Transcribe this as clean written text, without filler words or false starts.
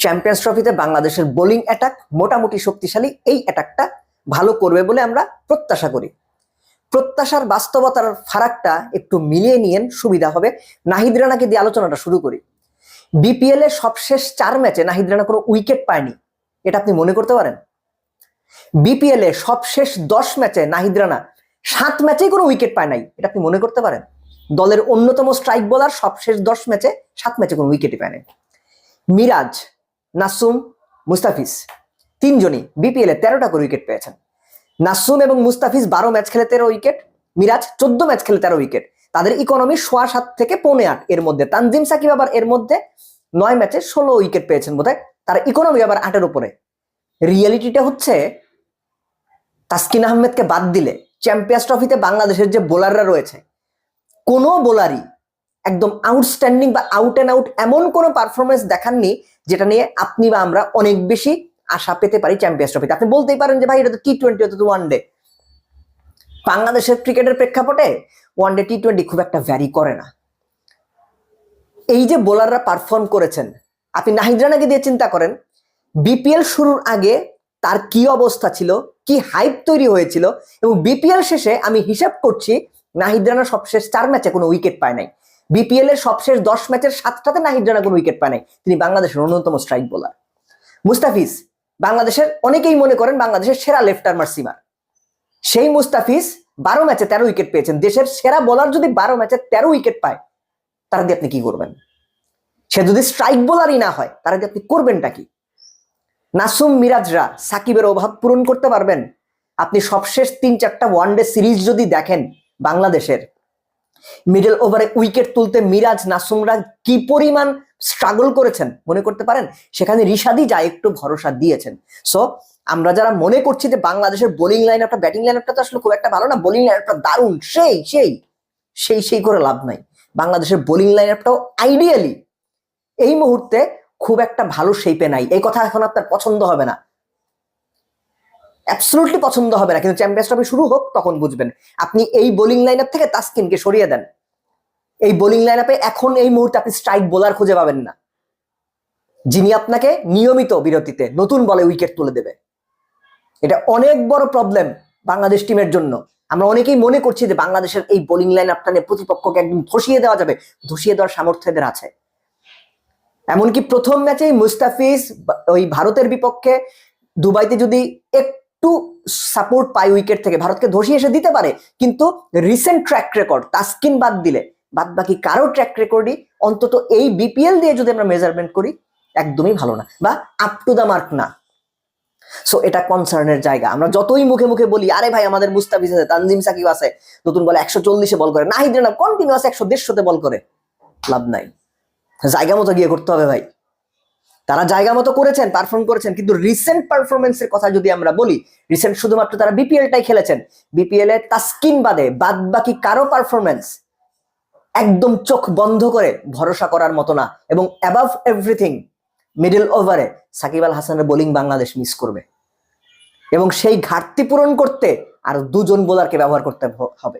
Champions ট্রফিতে বাংলাদেশের bowling attack মোটামুটি শক্তিশালী, এই অ্যাটাকটা ভালো করবে বলে আমরা প্রত্যাশা করি। প্রত্যাশার বাস্তবতার ফারাকটা একটু মিলিয়ে নিয়েন, সুবিধা হবে। নাহিদ রানাকে দিয়ে আলোচনাটা শুরু করি। বিপিএল এর সবশেষ 4 ম্যাচে নাহিদ রানা কোনো উইকেট পায়নি, এটা আপনি মনে করতে পারেন? বিপিএল এর সবশেষ 10 ম্যাচে নাহিদ রানা 7 ম্যাচেই কোনো উইকেট পায় নাই, এটা আপনি মনে করতে পারেন? দলের অন্যতম স্ট্রাইক বোলার সবশেষ 10 ম্যাচে 7 ম্যাচে কোনো উইকেটই পায় নাই। মিরাজ, নাসুম, মুস্তাফিজ তিনজনই বিপিএল এ 13টা করে উইকেট পেয়েছেন। নাসুম এবং মুস্তাফিজ 12 ম্যাচ খেলে 13 উইকেট, মিরাজ 14 ম্যাচ খেলে 13 উইকেট। তাদের ইকোনমি 7.25 থেকে 7.25 এর মধ্যে। তানজিম সাকিব আবার এর মধ্যে 9 ম্যাচে 16 উইকেট পেয়েছেন বোধহয়, তার ইকোনমি আবার 8-এর উপরে। রিয়েলিটিটা হচ্ছে তাসকিন আহমেদকে বাদ দিলে চ্যাম্পিয়ন্স ট্রফিতে বাংলাদেশের যে বোলাররা রয়েছে, কোনো বোলারই একদম আউটস্ট্যান্ডিং বা আউট অ্যান্ড আউট এমন কোনো পারফরমেন্স দেখাননি যেটা নিয়ে আপনি বা আমরা অনেক বেশি আশা পেতে পারি চ্যাম্পিয়ন্স ট্রফিতে। আপনি বলতেই পারেন যে ভাই এটা তো টি-20, এটা তো ওয়ানডে। বাংলাদেশের ক্রিকেটের প্রেক্ষাপটে ওয়ানডে টি-20 খুব একটা ভ্যারি করে না। এই যে বোলাররা পারফর্ম করেছেন, আপনি নাহিদ রানাকে দিয়ে চিন্তা করেন বিপিএল শুরুর আগে তার কি অবস্থা ছিল, কি হাইপ তৈরি হয়েছিল, এবং বিপিএল শেষে আমি হিসাব করছি নাহিদ রানা সবশেষ 4 ম্যাচে কোনো উইকেট পায় নাই। বিপিএল এর সবশেষ 10 ম্যাচের 7টাতে নাহিদ রানা কোনো উইকেট পায় নাই। তিনি বাংলাদেশের অন্যতম স্ট্রাইক বোলার। মুস্তাফিজ বাংলাদেশের, অনেকেই মনে করেন বাংলাদেশের সেরা লেফট আর্মার সিমার। সেই মুস্তাফিজ 12 ম্যাচে 13 উইকেট পেয়েছেন। দেশের সেরা বোলার যদি 12 ম্যাচে 13 উইকেট পায়, তারা দিয়ে আপনি কি করবেন? সে যদি স্ট্রাইক বোলারই না হয়, তারা দিয়ে আপনি করবেনটা কি? নাসুম, মিরাজরা সাকিবের অভাব পূরণ করতে পারবেন? আপনি সবশেষ 3-4টা ওয়ানডে সিরিজ যদি দেখেন, বাংলাদেশের মিডল ওভারে উইকেট তুলতে মিরাজ, নাসুমরা কি পরিমাণ স্ট্রাগল করেছেন মনে করতে পারেন? সেখানে রিশাদই যা একটু ভরসা দিয়েছেন। সো আমরা যারা মনে করছি যে বাংলাদেশের বোলিং লাইন আপটা, ব্যাটিং লাইন আপটা তো আসলে খুব একটা ভালো না, বোলিং লাইন আপটা দারুণ, সেই করে লাভ নাই। বাংলাদেশের বোলিং লাইন আপটাও আইডিয়ালি এই মুহূর্তে খুব একটা ভালো শেপে নাই। এই কথা এখন আপনার পছন্দ হবে না, অ্যাবসলিউটলি পছন্দ হবে না, কিন্তু চ্যাম্পিয়ন্স ট্রফি শুরু হোক তখন বুঝবেন। আপনি এই বোলিং লাইন আপ থেকে তাসকিনকে সরিয়ে দেন, এই বোলিং লাইন আপে এখন এই মুহূর্তে আপনি স্ট্রাইক বোলার খুঁজে পাবেন না যিনি আপনাকে নিয়মিত বিরতিতে নতুন বলে উইকেট তুলে দেবে। এটা অনেক বড় প্রবলেম বাংলাদেশ টিমের জন্য। আমরা অনেকেই মনে করছি যে বাংলাদেশের এই বোলিং লাইন আপটা নিয়ে প্রতিপক্ষকে একদম ধসিয়ে দেওয়া যাবে। ধসিয়ে দেওয়ার সামর্থ্য এদের আছে। এমনকি প্রথম ম্যাচেই মুস্তাফিজ ওই ভারতের বিপক্ষে দুবাইতে যদি একটু সাপোর্ট পায় উইকেট থেকে, ভারতকে ধসিয়ে এসে দিতে পারে। কিন্তু রিসেন্ট ট্র্যাক রেকর্ড তাসকিন বাদ দিলে বাদ বাকি কারো ট্র্যাক রেকর্ডই অন্তত এই বিপিএল দিয়ে যদি আমরা মেজারমেন্ট করি একদমই ভালো না, বা আপ টু দা মার্ক না। সো এটা কনসার্নের জায়গা। আমরা যতই মুখে মুখে বলি আরে ভাই আমাদের মুস্তাফিজ আছে, তানজিম সাকিব আছে, নতুন বলে 140-এ বল করে, নাহিদ রানা কন্টিনিউয়াস 100-150-তে বল করে, লাভ নাই। জায়গা মতো গিয়ে করতে হবে ভাই। তারা জায়গা মতো করেছেন, পারফর্ম করেছেন, কিন্তু রিসেন্ট পারফরমেন্সের কথা যদি আমরা বলি, রিসেন্ট শুধুমাত্র তারা বিপিএলটাই খেলেছেন। বিপিএল এ তাসকিন বাদে বাদ বাকি কারো পারফরমেন্স একদম চোখ বন্ধ করে ভরসা করার মতো না। এবং অ্যাবাভ এভরিথিং মিডল ওভারে সাকিব আল হাসানের বোলিং বাংলাদেশ মিস করবে, এবং সেই ঘাটতি পূরণ করতে আরো 2 জন বোলারকে ব্যবহার করতে হবে।